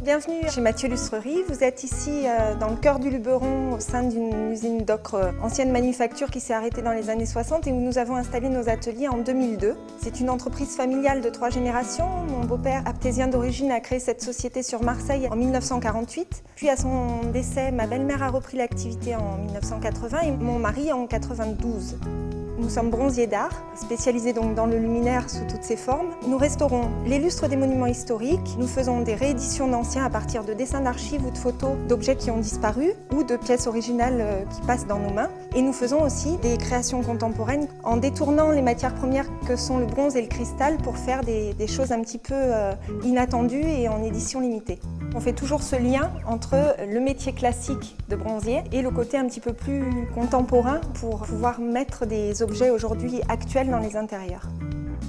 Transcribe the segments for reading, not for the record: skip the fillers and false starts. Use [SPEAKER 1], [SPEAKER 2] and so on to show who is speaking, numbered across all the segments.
[SPEAKER 1] Bienvenue chez Mathieu Lustrerie. Vous êtes ici dans le cœur du Luberon au sein d'une usine d'ocre ancienne manufacture qui s'est arrêtée dans les années 60 et où nous avons installé nos ateliers en 2002. C'est une entreprise familiale de 3 générations. Mon beau-père, aptésien d'origine, a créé cette société sur Marseille en 1948. Puis à son décès, ma belle-mère a repris l'activité en 1980 et mon mari en 92. Nous sommes bronziers d'art, spécialisés donc dans le luminaire sous toutes ses formes. Nous restaurons les lustres des monuments historiques. Nous faisons des rééditions d'anciens à partir de dessins d'archives ou de photos d'objets qui ont disparu ou de pièces originales qui passent dans nos mains. Et nous faisons aussi des créations contemporaines en détournant les matières premières que sont le bronze et le cristal pour faire des choses un petit peu inattendues et en édition limitée. On fait toujours ce lien entre le métier classique de bronzier et le côté un petit peu plus contemporain pour pouvoir mettre des objets aujourd'hui actuels dans les intérieurs.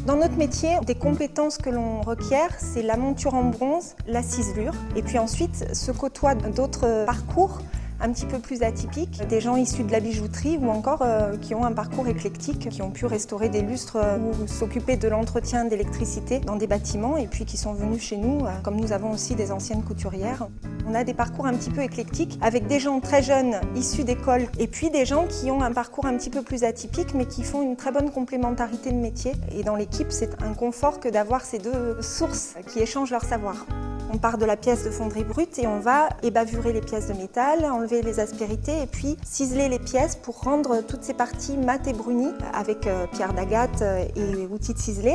[SPEAKER 1] Dans notre métier, des compétences que l'on requiert, c'est la monture en bronze, la ciselure, et puis ensuite se côtoient d'autres parcours un petit peu plus atypiques, des gens issus de la bijouterie ou encore qui ont un parcours éclectique, qui ont pu restaurer des lustres ou s'occuper de l'entretien d'électricité dans des bâtiments et puis qui sont venus chez nous, comme nous avons aussi des anciennes couturières. On a des parcours un petit peu éclectiques avec des gens très jeunes issus d'écoles et puis des gens qui ont un parcours un petit peu plus atypique mais qui font une très bonne complémentarité de métier. Et dans l'équipe, c'est un confort que d'avoir ces deux sources qui échangent leur savoir. On part de la pièce de fonderie brute et on va ébavurer les pièces de métal, enlever les aspérités et puis ciseler les pièces pour rendre toutes ces parties mates et brunies avec pierre d'agate et outils de ciselé.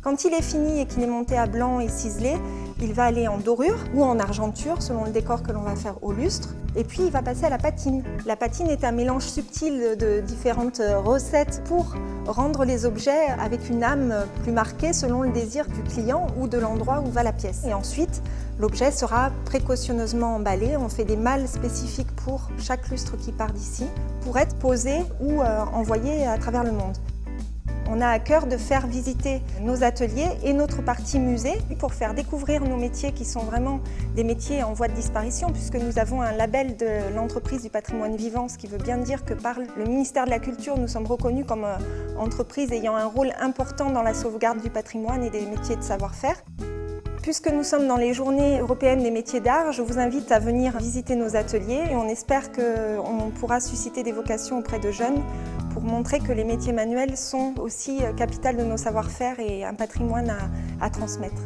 [SPEAKER 1] Quand il est fini et qu'il est monté à blanc et ciselé, il va aller en dorure ou en argenture selon le décor que l'on va faire au lustre. Et puis il va passer à la patine. La patine est un mélange subtil de différentes recettes pour rendre les objets avec une âme plus marquée selon le désir du client ou de l'endroit où va la pièce. Et ensuite, l'objet sera précautionneusement emballé. On fait des malles spécifiques pour chaque lustre qui part d'ici pour être posé ou envoyé à travers le monde. On a à cœur de faire visiter nos ateliers et notre partie musée pour faire découvrir nos métiers qui sont vraiment des métiers en voie de disparition puisque nous avons un label de l'entreprise du patrimoine vivant, ce qui veut bien dire que par le ministère de la Culture, nous sommes reconnus comme entreprise ayant un rôle important dans la sauvegarde du patrimoine et des métiers de savoir-faire. Puisque nous sommes dans les journées européennes des métiers d'art, je vous invite à venir visiter nos ateliers et on espère qu'on pourra susciter des vocations auprès de jeunes pour montrer que les métiers manuels sont aussi capital de nos savoir-faire et un patrimoine à transmettre.